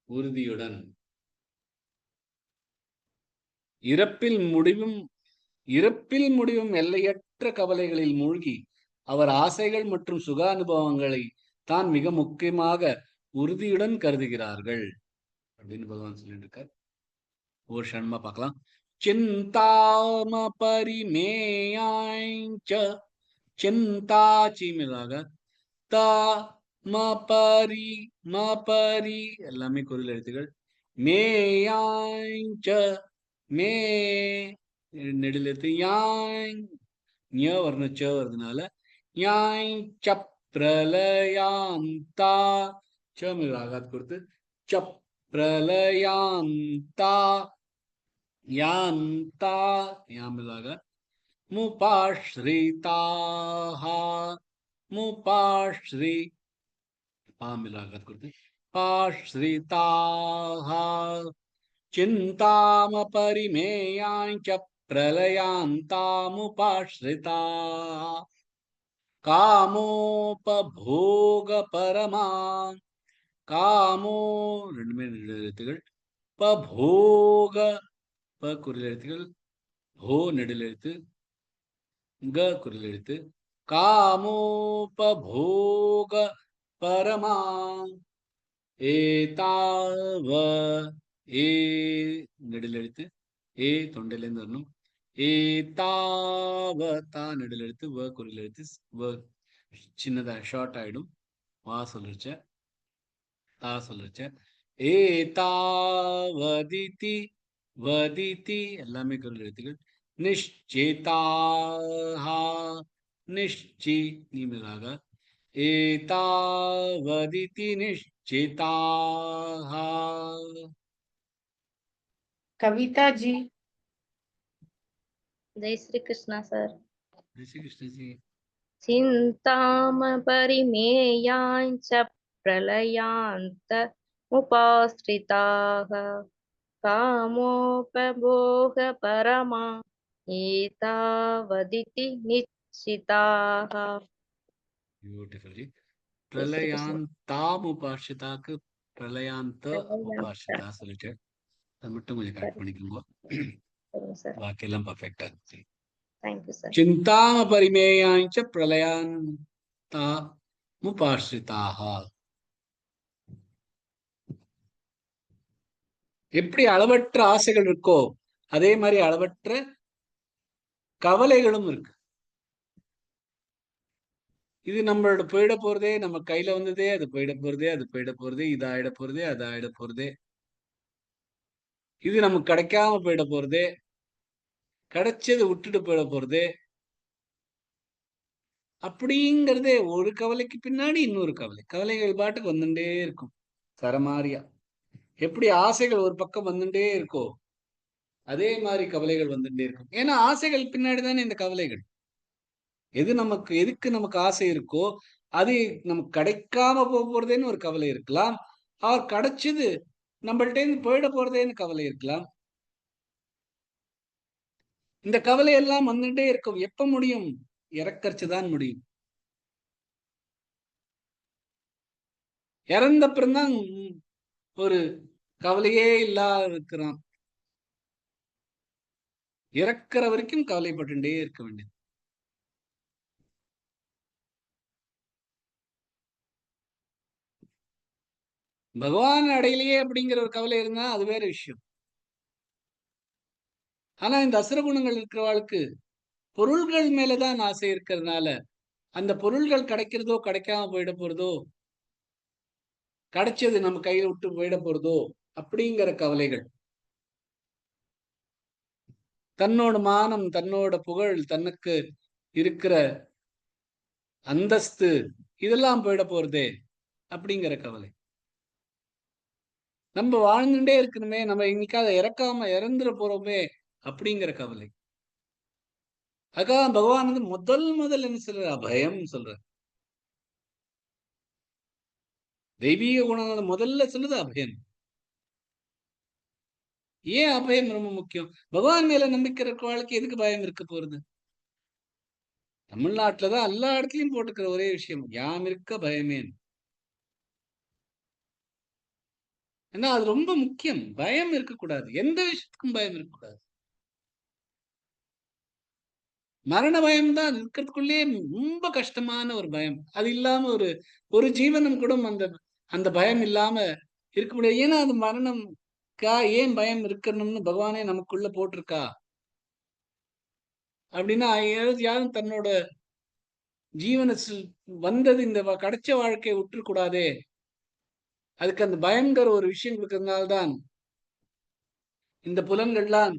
உறுதியுடன். இறப்பில் முடிவும் எல்லையற்ற கவலைகளில் மூழ்கி அவர் ஆசைகள் மற்றும் சுக அனுபவங்களை தான் மிக முக்கியமாக உறுதியுடன் கருதுகிறார்கள் அப்படின்னு பகவான் சொல்லிட்டு இருக்கார். ஒரு ஷண்மா பார்க்கலாம். சிந்தாம பரிமேயாஞ்ச, சிந்தா சீமிலாக, தா மபரி மபரி எல்லாமே குரல் எழுத்துகள், மேயாஞ்ச மே நெடிலெழுத்து, யாங் ஞ வரணும், ச வருதுனால யாங் சப் பிரலயாந்தா, ச ஆகாத் கொடுத்து சப் பிரலயாந்தா யாந்தா யாமிலாக, முபாஸ்ரிதாஹ முபாஸ்ரி பாமிலாகாத் கொடுத்து பாஸ்ரிதாஹ சிந்தாம பரிமேயாஞ்ச பிரலயாந்தாமுபாஸ்ரிதாஹ காமோபபோக பரமா, காமோ ரெண்டுமே நெடுலெழுத்துகள், பபோக ப குரில் எழுத்துகள், போ நெடுலெழுத்து, க குரில் எழுத்து, காமோபபோக பரமா ஏதாவ ஏ நெடுலெழுத்து, ஏ தொண்டையிலேருந்து வரணும், ஏதாவதா நெடுலெழுத்து, வ குரில் எழுத்து, வ சின்னதா ஷார்ட் ஆயிடும், வா சொல்லிருச்ச, தா சொல்லிருச்ச, ஏதாவதிதி வதிதி எல்லாமே குரல் எழுத்துக்கள், நிஷ்சிதாஹா நிஷ்சி நீமிலாக, ஏதாவதிதி நிஷ்சிதாஹா. कविता जी। जय श्री कृष्णा सर। जय श्री कृष्ण जी। चिन्ताम परिमेयाञ्च प्रलयान्त उपाश्रिताः कामोपभोग परमा एतावदिति निश्चिताः। ब्यूटीफुल जी। பிரளயாந்தாம் உபாஷிதாக்கு பிரளயாந்த உபாஷிதா சொல்லிட்டு அது மட்டும் கொஞ்சம் கரெக்ட் பண்ணிக்கோங்க. பாக்கி எல்லாம் பர்ஃபெக்டா இருக்கு. Thank you sir. சிந்தாம பரிமேயாஞ்ச பிரளயாந்தா முபாஸ்ரிதாக. எப்படி அளவற்ற ஆசைகள் இருக்கோ அதே மாதிரி அளவற்ற கவலைகளும் இருக்கு. இது நம்மளோட போயிட போறதே, நம்ம கையில வந்ததே, அது போயிட போறதே, அது போயிட போறதே, இது ஆயிட போறதே, அது ஆயிட போறதே, இது நமக்கு கிடைக்காம போயிட போறதே, கிடைச்சது விட்டுட்டு போயிட போறதே, அப்படிங்கிறதே ஒரு கவலைக்கு பின்னாடி இன்னொரு கவலை. கவலைகள் பாட்டுக்கு வந்துட்டே இருக்கும் சரமாரியா. எப்படி ஆசைகள் ஒரு பக்கம் வந்துட்டே இருக்கோ அதே மாதிரி கவலைகள் வந்துட்டே இருக்கும். ஏன்னா ஆசைகள் பின்னாடி தானே இந்த கவலைகள். எதுக்கு நமக்கு ஆசை இருக்கோ அது நமக்கு கிடைக்காம போறதேன்னு ஒரு கவலை இருக்கலாம். அவர் கிடைச்சது நம்மள்ட்ட இருந்து போயிட போறதேன்னு கவலை இருக்கலாம். இந்த கவலை எல்லாம் வந்துட்டே இருக்கும். எப்ப முடியும்? இறக்கறச்சுதான் முடியும். இறந்த அப்புறம்தான் ஒரு கவலையே இல்லாத இருக்கிறான். இறக்குற வரைக்கும் கவலைப்பட்டுட்டே இருக்க வேண்டியது. பகவான் அடையிலேயே அப்படிங்கிற ஒரு கவலை இருந்தா அது வேற விஷயம். ஆனா இந்த அசுர குணங்கள் இருக்கிறவாளுக்கு பொருள்கள் மேலதான் ஆசை இருக்கிறதுனால அந்த பொருள்கள் கிடைக்கிறதோ கிடைக்காம போயிட போறதோ, கிடைச்சது நம்ம கையில விட்டு போயிட போறதோ அப்படிங்கிற கவலைகள். தன்னோட மானம், தன்னோட புகழ், தனக்கு இருக்கிற அந்தஸ்து இதெல்லாம் போயிட போறதே அப்படிங்கிற கவலை. நம்ம வாழ்ந்துட்டே இருக்கணுமே, நம்ம இன்னைக்காக இறக்காம இறந்துட போறோமே அப்படிங்கிற கவலை. அதுக்காக பகவான் வந்து முதல் என்ன சொல்ற அபயம் சொல்ற. தெய்வீக குணங்களை முதல்ல சொல்லுது அபயம். ஏன் அபயம் ரொம்ப முக்கியம்? பகவான் மேல நம்பிக்கை இருக்க வாழ்க்கை எதுக்கு பயம் இருக்க போறது? தமிழ்நாட்டுலதான் எல்லா இடத்துலயும் போட்டுக்கிற ஒரே விஷயம், யாம் இருக்க பயமேன். ஏன்னா அது ரொம்ப முக்கியம். பயம் இருக்கக்கூடாது. எந்த விஷயத்துக்கும் பயம் இருக்கக்கூடாது. மரண பயம் தான் இருக்கிறதுக்குள்ளே ரொம்ப கஷ்டமான ஒரு பயம். அது இல்லாம ஒரு ஜீவனம் கூட அந்த பயம் இல்லாம இருக்க முடியாது. ஏன்னா அது மரணம்க்கா ஏன் பயம் இருக்கணும்னு பகவானே நமக்குள்ள போட்டிருக்கா அப்படின்னா, யாரும் தன்னோட ஜீவன வந்தது இந்த கிடைச்ச வாழ்க்கையை விட்டுறக்கூடாதே. அதுக்கு அந்த பயங்கர ஒரு விஷயம் இருக்கிறதுனால்தான் இந்த புலன்கள்லாம்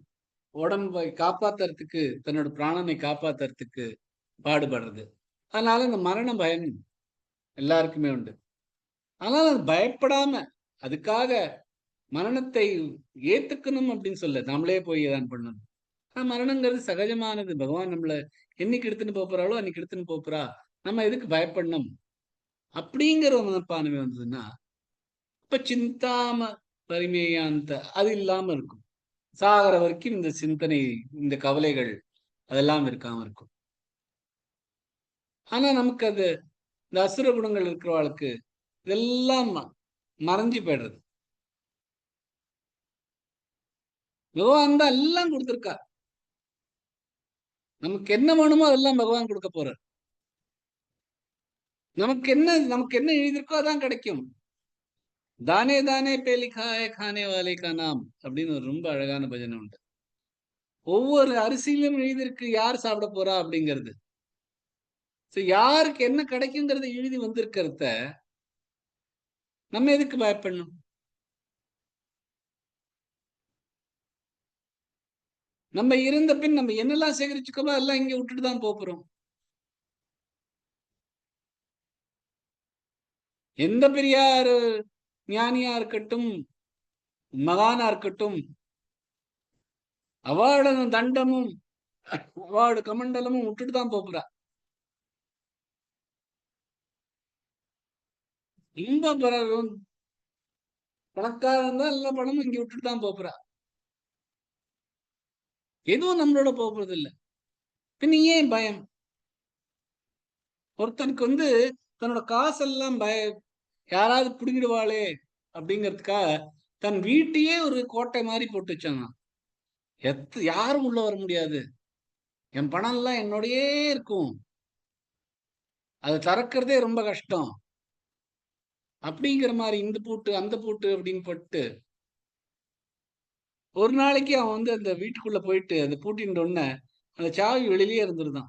உடம்பை காப்பாத்துறதுக்கு, தன்னோட பிராணனை காப்பாத்துறதுக்கு பாடுபடுறது. அதனால இந்த மரண பயம் எல்லாருக்குமே உண்டு. ஆனால் அது பயப்படாம அதுக்காக மரணத்தை ஏத்துக்கணும் அப்படின்னு சொல்ல, நம்மளே போய் தான் பண்ணணும். மரணங்கிறது சகஜமானது. பகவான் நம்மள என்னைக்கு எடுத்துன்னு போறாளோ அன்னைக்கு எடுத்துன்னு போறா. நம்ம எதுக்கு பயப்படணும் அப்படிங்கிற ஒரு மனப்பான்மை வந்ததுன்னா, இப்ப சிந்தாம பரிமேயாந்த அது இல்லாம இருக்கும். சாகர வரைக்கும் இந்த சிந்தனை, இந்த கவலைகள் அதெல்லாம் இருக்காம இருக்கும். ஆனா நமக்கு அது இந்த அசுர குணங்கள் இருக்கிறவாளுக்கு இதெல்லாம் மறைஞ்சு போயிடுறது. பகவான் தான் எல்லாம் கொடுத்திருக்கா. நமக்கு என்ன வேணுமோ அதெல்லாம் பகவான் கொடுக்க போறார். நமக்கு என்ன எழுதியிருக்கோ அதான் கிடைக்கும். தானே தானே பே லிகா ஹை கானே வாலே கா நாம் அப்படின்னு ஒரு ரொம்ப அழகான பஜனை உண்டு. ஒவ்வொரு அரிசியிலும் எழுதியிருக்கு யார் சாப்பிட போறா அப்படிங்கிறது. யாருக்கு என்ன கிடைக்குங்கிறத எழுதி வந்திருக்கிறத நம்ம எதுக்கு பயப்படணும்? நம்ம இருந்த பின் நம்ம என்னெல்லாம் சேகரிச்சுக்கோமோ எல்லாம் இங்க விட்டுட்டு தான் போறோம். எந்த பெரியார் ஞானியா இருக்கட்டும், மகானா இருக்கட்டும், அவார்டு தண்டமும் அவார்டு கமண்டலமும் விட்டுட்டு தான் போறா. ரொம்ப பணக்காரன் தான் எல்லா பணமும் இங்க விட்டுட்டு தான் போறா. எதுவும் நம்மளோட போறது இல்லை. பின் ஏன் பயம்? ஒருத்தனுக்கு வந்து தன்னோட காசெல்லாம் யாராவது பிடிங்கிடுவாளே அப்படிங்கிறதுக்காக தன் வீட்டையே ஒரு கோட்டை மாதிரி போட்டு வச்சாங்க. யாரும் உள்ள வர முடியாது, என் பணம் எல்லாம் என்னோடயே இருக்கும், அதை திறக்கிறதே ரொம்ப கஷ்டம் அப்படிங்கிற மாதிரி இந்த பூட்டு அந்த பூட்டு அப்படின்னு பட்டு ஒரு நாளைக்கு அவன் வந்து அந்த வீட்டுக்குள்ள போயிட்டு அந்த பூட்டின் உடனே அந்த சாவி வெளியிலேயே இருந்துருதான்.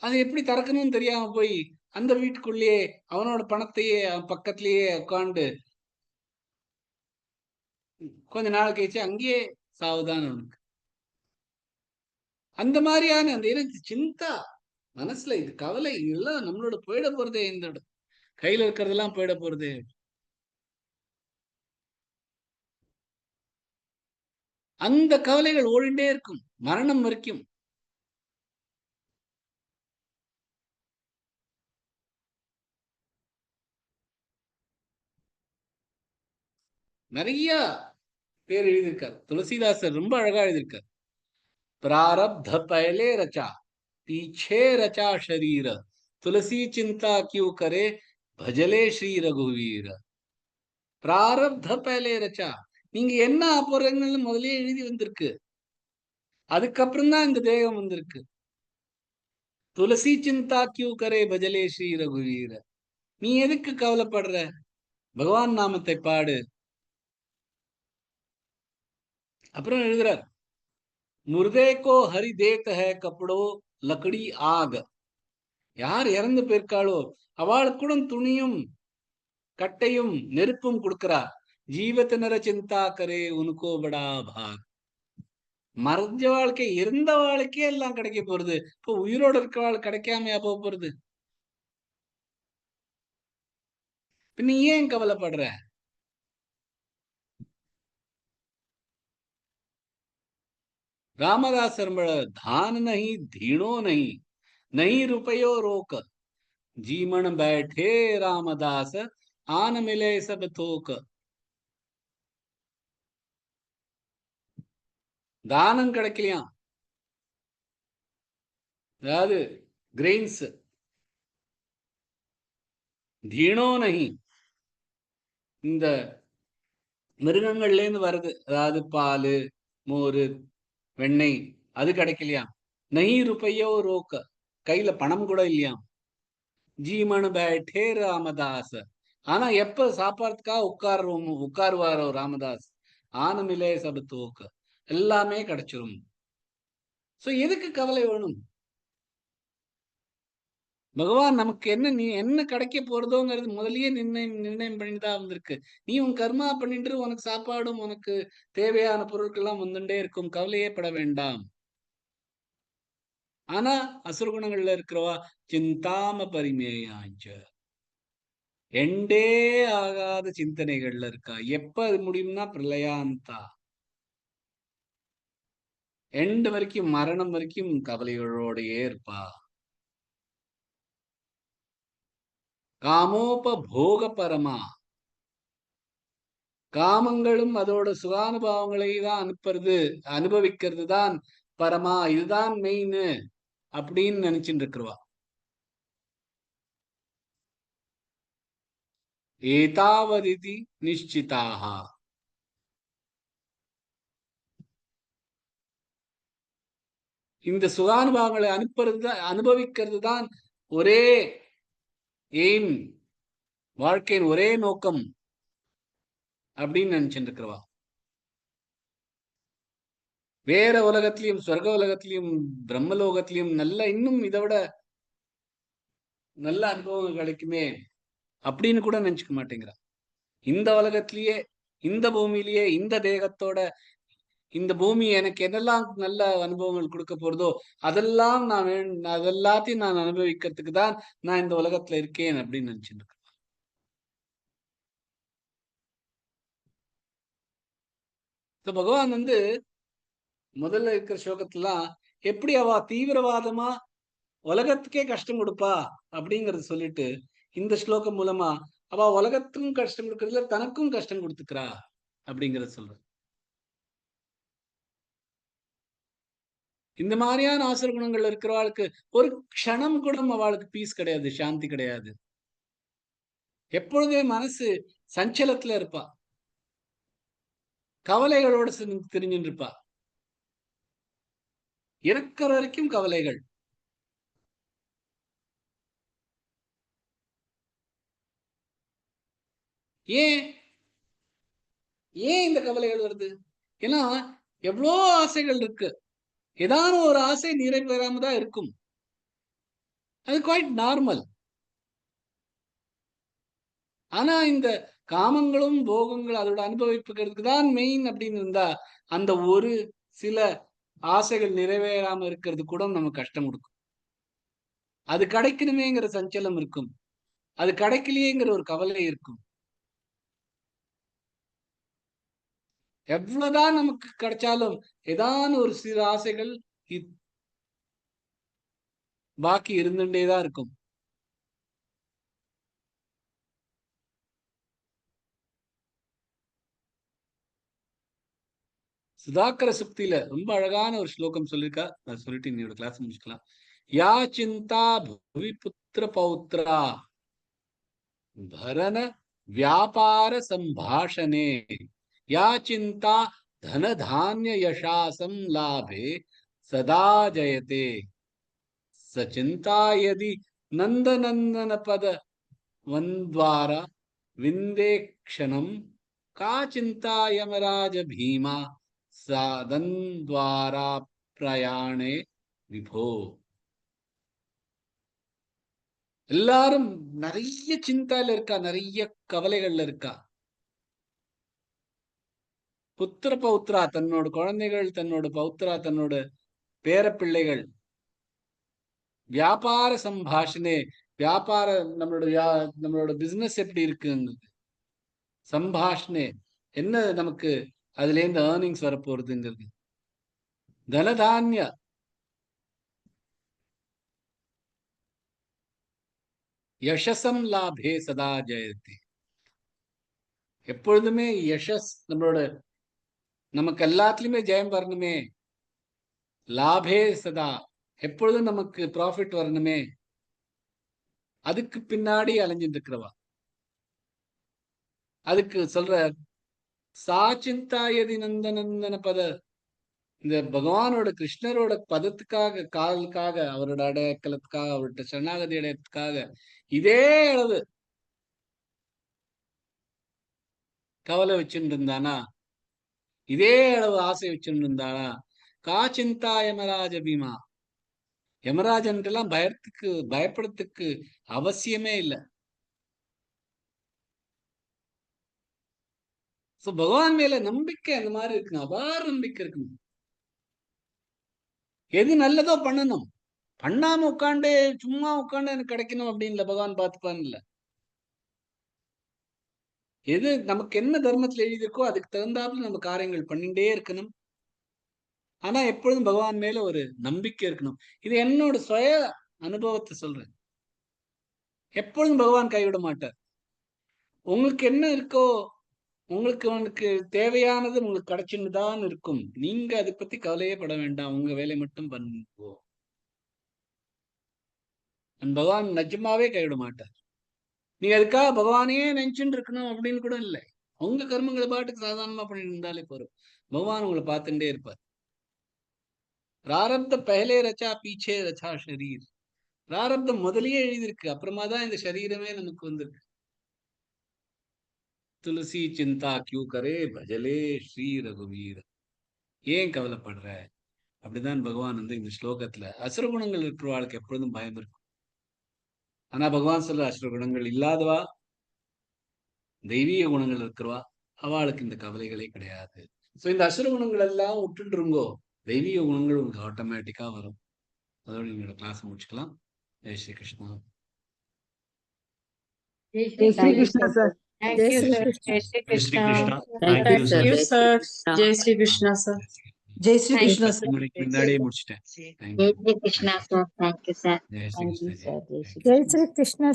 அது எப்படி திறக்கணும்னு தெரியாம போய் அந்த வீட்டுக்குள்ளேயே அவனோட பணத்தையே அவன் பக்கத்திலேயே உட்காந்து கொஞ்ச நாள் கழிச்சு அங்கேயே சாவுதான் அவனுக்கு. அந்த மாதிரியான அந்த எனக்கு சிந்தா மனசுல இது கவலை இதெல்லாம் நம்மளோட போயிட போறதே, இந்த கையில இருக்கிறதெல்லாம் போயிட போறதே. அந்த கவலைகள் ஓடிண்டே இருக்கும் மரணம் வரைக்கும். நிறைய பேர் எழுதியிருக்கார். துளசிதாசர் ரொம்ப அழகா எழுதியிருக்கார். प्रारब्ध पहले रचा पीछे रचा शरीर तुलसी चिंता क्यों करे भजले श्री रघुवीर. பிராரப்த பேலே ரச்சா. நீங்க என்ன போறீங்கன்னு முதல்லயே எழுதி வந்திருக்கு. அதுக்கப்புறம் தான் இந்த தேகம் வந்திருக்கு. துளசி சிந்தா கியூ கரே பஜலே ஸ்ரீ ரகுவீர. நீ எதுக்கு கவலைப்படுற? பகவான் நாமத்தை பாடு. அப்புறம் எழுதுறார், முர்தே கோ ஹரி தேத் ஹை கப்படோ லக்கடி ஆக. யார் இறந்து போயிருக்காளோ அவளுக்கு கூட துணியும் கட்டையும் நெருப்பும் கொடுக்கிறார். ஜீவத்தினர சிந்தா கரே உனக்கோ படா பாக். மறைஞ்ச வாழ்க்கை இருந்த வாழ்க்கையே எல்லாம் கிடைக்க போறது. இப்போ உயிரோடு இருக்க வாழ் கிடைக்காமையா போக போறது? நீ ஏன் கவலைப்படுற? रामदासर धान नहीं धीणो नहीं, नहीं रुपयो रोक, जीवन बैठे रामदास आन मिले सब थोक. தானம் கிடைக்கலையாம், அதாவது கிரெயின்ஸ். தீனோ நகி, இந்த மிருகங்கள்ல இருந்து வருது, அதாவது பால் மோர் வெண்ணெய், அது கிடைக்கலையாம். நகி ருப்பையோ ரோக்க, கையில பணம் கூட இல்லையாம். ஜீமன் பேட்டே ராமதாஸ், ஆனா எப்ப சாப்பாடுக்காக உட்காருவாரோ ராமதாஸ், ஆனமிலே சப தோக்க, எல்லாமே கிடைச்சிரும். சோ எதுக்கு கவலை வேணும்? பகவான் நமக்கு என்ன கிடைக்க போறதோங்கிறது முதல்லயே நிர்ணயம் பண்ணிதான் வந்திருக்கு. நீ உன் கர்மா பண்ணிட்டு உனக்கு சாப்பாடும் உனக்கு தேவையான பொருட்கள் எல்லாம் வந்துட்டே இருக்கும், கவலையே பட வேண்டாம். ஆனா அசுரகுணங்கள்ல இருக்கிறவா சிந்தாம பரிமேயாஞ்ச, எண்டே ஆகாத சிந்தனைகள்ல இருக்கா. எப்ப அது முடியும்னா பிரளயாந்தா, எண்டு வரைக்கும், மரணம் வரைக்கும் கவலைகளோடையே இருப்பா. காமோபோக பரமா, காமங்களும் அதோட சுகானுபாவங்களை தான் அனுபவிக்கிறது தான் பரமா, இதுதான் மெயின் அப்படின்னு நினைச்சுட்டு இருக்கிறவா. ஏதாவதி நிச்சிதாக, இந்த சுகானுபாவங்களை அனுபவிக்கிறது தான் ஒரே எய்ம், வாழ்க்கையின் ஒரே நோக்கம் அப்படின்னு நினைச்சுட்டு இருக்கிறவா. வேற உலகத்திலையும் சொர்க்க உலகத்திலையும் பிரம்மலோகத்திலையும் இன்னும் இதை விட நல்ல அனுபவம் கிடைக்குமே அப்படின்னு கூட நினைச்சுக்க மாட்டேங்கிறா. இந்த உலகத்திலேயே, இந்த பூமியிலேயே, இந்த தேகத்தோட, இந்த பூமி எனக்கு என்னெல்லாம் நல்ல அனுபவங்கள் கொடுக்க போறதோ அதெல்லாம் அதெல்லாத்தையும் நான் அனுபவிக்கிறதுக்கு தான் நான் இந்த உலகத்துல இருக்கேன் அப்படின்னு நினைச்சுட்டு இருக்கேன். பகவான் முதல்ல இருக்கிற ஸ்லோகத்துலாம் எப்படி அவ தீவிரவாதமா உலகத்துக்கே கஷ்டம் கொடுப்பா அப்படிங்கறத சொல்லிட்டு, இந்த ஸ்லோகம் மூலமா அவ உலகத்துக்கும் கஷ்டம் கொடுக்கறதுல தனக்கும் கஷ்டம் கொடுத்துக்கிறா அப்படிங்கறத சொல்ற. இந்த மாதிரியான ஆசுர குணங்கள் இருக்கிறவாளுக்கு ஒரு க்ஷணம் கூட அவளுக்கு பீஸ் கிடையாது, சாந்தி கிடையாது. எப்பொழுதே மனசு சஞ்சலத்துல இருப்பா, கவலைகளோட தெரிஞ்சுட்டு இருப்பா. இறக்குற வரைக்கும் கவலைகள். ஏன் இந்த கவலைகள் வருது? ஏன்னா எவ்வளோ ஆசைகள் இருக்கு, ஏதாவது ஒரு ஆசை நிறைவேறாம தான் இருக்கும். அது குவைட் நார்மல். ஆனா இந்த காமங்களும் போகங்கள் அதோட அனுபவிப்புக்கிறதுக்கு தான் மெயின் அப்படின்னு இருந்தா, அந்த ஒரு சில ஆசைகள் நிறைவேறாம இருக்கிறது கூட நமக்கு கஷ்டம் கொடுக்கும். அது கிடைக்கணுமேங்கிற சஞ்சலம் இருக்கும், அது கிடைக்கலையேங்கிற ஒரு கவலை இருக்கும். எவ்வளவுதான் நமக்கு கிடைச்சாலும் ஏதாவது ஒரு சில ஆசைகள் பாக்கி இருந்துட்டேதான் இருக்கும். சுதாகர சுக்தியில ரொம்ப அழகான ஒரு ஸ்லோகம் சொல்லியிருக்கா, நான் சொல்லிட்டு என்னோட கிளாஸ் முடிச்சுக்கலாம். யா சிந்தா புவி புத்திர பௌத்ரா பரண व्यापार संभाषणे या चिंता धन धान्य यशासं लाभे सदा जयते स चिंता यदि नंदनंदन पद वंद्वारा विंदेक्षणं का चिंता यमराज भीमा सादन्द्वारा प्रयाणे विभो. எல்லாரும் நிறைய சிந்தால இருக்கா, நிறைய கவலைகள்ல இருக்கா. புத்திர பௌத்ரா, தன்னோட குழந்தைகள், தன்னோட பௌத்ரா, தன்னோட பேர பிள்ளைகள். வியாபார சம்பாஷணே, வியாபார நம்மளோட பிசினஸ் எப்படி இருக்கு, சம்பாஷணே என்ன நமக்கு அதுல இருந்து ஏர்னிங்ஸ் வரப்போறதுங்கிறது. தனதானிய யசசம் லாபே சதா ஜெயதி. எப்பொழுதுமே யசஸ், நமக்கு எல்லாத்துலயுமே ஜெயம் வரணுமே. லாபே சதா, எப்பொழுதும் நமக்கு ப்ராஃபிட் வரணுமே. அதுக்கு பின்னாடி அலைஞ்சிட்டு இருக்கிறவா. அதுக்கு சொல்ற சாச்சிந்தாயதி நந்தனந்தன பத, இந்த பகவானோட கிருஷ்ணரோட பதத்துக்காக, காலுக்காக, அவரோட அடைக்கலத்துக்காக, அவர்கிட்ட சரணாகதி அடையத்துக்காக இதே அளவு கவலை வச்சுட்டு இருந்தானா, இதே அளவு ஆசை வச்சுட்டு இருந்தானா, கா சிந்தா யமராஜ பீமா, யமராஜன் எல்லாம் பயப்படுறதுக்கு அவசியமே இல்லை. பகவான் மேல நம்பிக்கை அந்த மாதிரி இருக்கணும், அபார நம்பிக்கை இருக்கணும். எது நல்லதோ பண்ணணும், பண்ணாம உட்காந்து சும்மா உட்காந்து எனக்கு கிடைக்கணும் அப்படின்னு பகவான் பார்த்துப்பான்னு இல்ல. எது நமக்கு என்ன தர்மத்துல எழுதியிருக்கோ அதுக்கு தகுந்தாப்புல நம்ம காரியங்கள் பண்ணிட்டே இருக்கணும். ஆனா எப்பொழுதும் பகவான் மேல ஒரு நம்பிக்கை இருக்கணும். இது என்னோட சுய அனுபவத்தை சொல்றேன். எப்பொழுதும் பகவான் கைவிட மாட்டார். உங்களுக்கு என்ன இருக்கோ, உங்களுக்கு தேவையானது உங்களுக்கு கிடைச்சுன்னு தான் இருக்கும். நீங்க அதை பத்தி கவலையே பட வேண்டாம், உங்க வேலையை மட்டும் பண்ணுவோம். பகவான் நிஜமாவே கைவிட மாட்டார். நீங்க அதுக்காக பகவானையே நினைச்சுட்டு இருக்கணும் அப்படின்னு கூட இல்லை. உங்க கர்மங்களை பாட்டுக்கு சாதாரணமா பண்ணிட்டு இருந்தாலே போறோம், பகவான் உங்களை பார்த்துட்டே இருப்பார். பிராரப்த பஹலே ரச்சா பீச்சே ரச்சா ஷரீர். பிராரப்தம் முதலியே எழுதியிருக்கு, அப்புறமா தான் இந்த சரீரமே நமக்கு வந்திருக்கு. துளசி சிந்தா கியூ கரே பஜலே ஸ்ரீ ரகுவீர. ஏன் கவலைப்படுற? அப்படிதான் பகவான் இந்த ஸ்லோகத்துல அசுரகுணங்கள் இருக்கிறவாளுக்கு எப்பொழுதும் பயம் இருக்கும். ஆனா பகவான் சொல்ற அசுரகுணங்கள் இல்லாதவா, தெய்வீக குணங்கள் இருக்கிறவா, அவளுக்கு இந்த கவலைகளே கிடையாது. சோ இந்த அசுரகுணங்கள் எல்லாம் விட்டுருங்கோ, தெய்வீக குணங்கள் உங்களுக்கு ஆட்டோமேட்டிக்கா வரும். அதோட நீங்களோட கிளாஸ் முடிச்சுக்கலாம். ஜெய் ஸ்ரீ கிருஷ்ணா. ஜெய் Shri Krishna sir. Thank you, sir. Jai Shri Krishna. Thank you, sir. Thank you, sir. Jai Shri Krishna, sir. Jai Shri Thank Krishna, you. sir. முன்னாடியே முடிச்சிட்டேன். Jai Shri Krishna, sir. Thank you, sir. Jai Sri Thank you, Krishna. sir. Jai Shri Jai Krishna. Sri Krishna